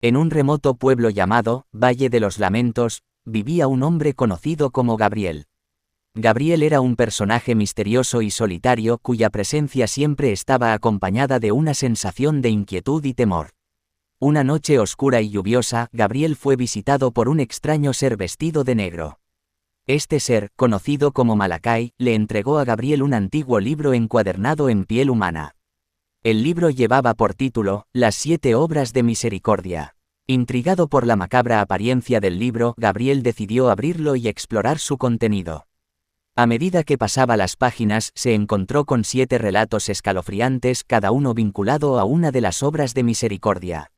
En un remoto pueblo llamado Valle de los Lamentos, vivía un hombre conocido como Gabriel. Gabriel era un personaje misterioso y solitario cuya presencia siempre estaba acompañada de una sensación de inquietud y temor. Una noche oscura y lluviosa, Gabriel fue visitado por un extraño ser vestido de negro. Este ser, conocido como Malakai, le entregó a Gabriel un antiguo libro encuadernado en piel humana. El libro llevaba por título, Las 7 obras de misericordia. Intrigado por la macabra apariencia del libro, Gabriel decidió abrirlo y explorar su contenido. A medida que pasaba las páginas, se encontró con 7 relatos escalofriantes, cada uno vinculado a una de las obras de misericordia.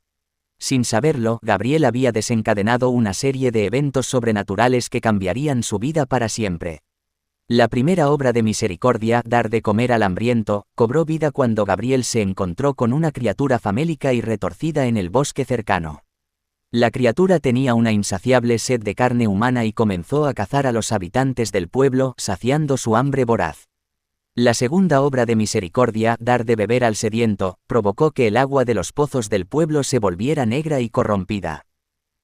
Sin saberlo, Gabriel había desencadenado una serie de eventos sobrenaturales que cambiarían su vida para siempre. La primera obra de misericordia, dar de comer al hambriento, cobró vida cuando Gabriel se encontró con una criatura famélica y retorcida en el bosque cercano. La criatura tenía una insaciable sed de carne humana y comenzó a cazar a los habitantes del pueblo, saciando su hambre voraz. La segunda obra de misericordia, dar de beber al sediento, provocó que el agua de los pozos del pueblo se volviera negra y corrompida.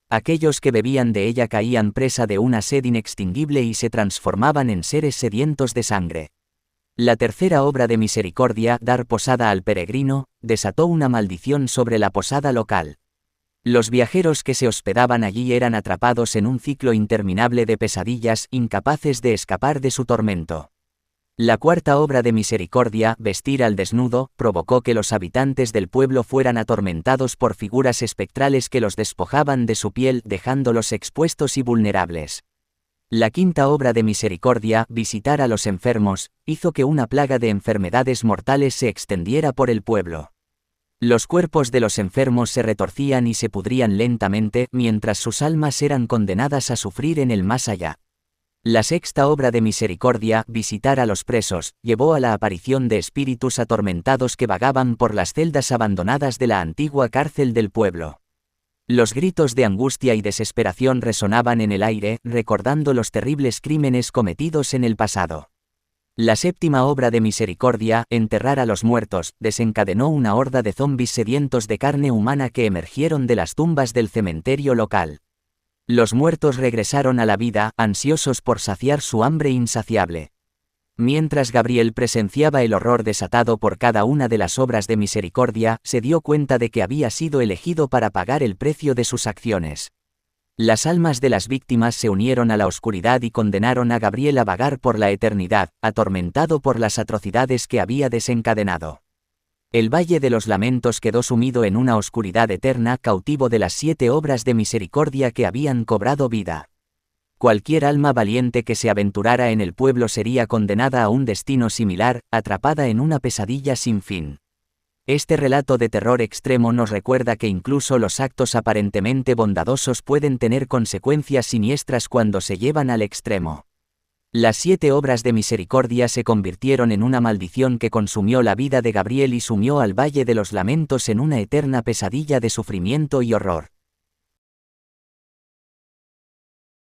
Aquellos que bebían de ella caían presa de una sed inextinguible y se transformaban en seres sedientos de sangre. La tercera obra de misericordia, dar posada al peregrino, desató una maldición sobre la posada local. Los viajeros que se hospedaban allí eran atrapados en un ciclo interminable de pesadillas, incapaces de escapar de su tormento. La cuarta obra de misericordia, vestir al desnudo, provocó que los habitantes del pueblo fueran atormentados por figuras espectrales que los despojaban de su piel, dejándolos expuestos y vulnerables. La quinta obra de misericordia, visitar a los enfermos, hizo que una plaga de enfermedades mortales se extendiera por el pueblo. Los cuerpos de los enfermos se retorcían y se pudrían lentamente, mientras sus almas eran condenadas a sufrir en el más allá. La sexta obra de misericordia, visitar a los presos, llevó a la aparición de espíritus atormentados que vagaban por las celdas abandonadas de la antigua cárcel del pueblo. Los gritos de angustia y desesperación resonaban en el aire, recordando los terribles crímenes cometidos en el pasado. La séptima obra de misericordia, enterrar a los muertos, desencadenó una horda de zombis sedientos de carne humana que emergieron de las tumbas del cementerio local. Los muertos regresaron a la vida, ansiosos por saciar su hambre insaciable. Mientras Gabriel presenciaba el horror desatado por cada una de las obras de misericordia, se dio cuenta de que había sido elegido para pagar el precio de sus acciones. Las almas de las víctimas se unieron a la oscuridad y condenaron a Gabriel a vagar por la eternidad, atormentado por las atrocidades que había desencadenado. El Valle de los Lamentos quedó sumido en una oscuridad eterna, cautivo de las 7 obras de misericordia que habían cobrado vida. Cualquier alma valiente que se aventurara en el pueblo sería condenada a un destino similar, atrapada en una pesadilla sin fin. Este relato de terror extremo nos recuerda que incluso los actos aparentemente bondadosos pueden tener consecuencias siniestras cuando se llevan al extremo. Las 7 obras de misericordia se convirtieron en una maldición que consumió la vida de Gabriel y sumió al Valle de los Lamentos en una eterna pesadilla de sufrimiento y horror.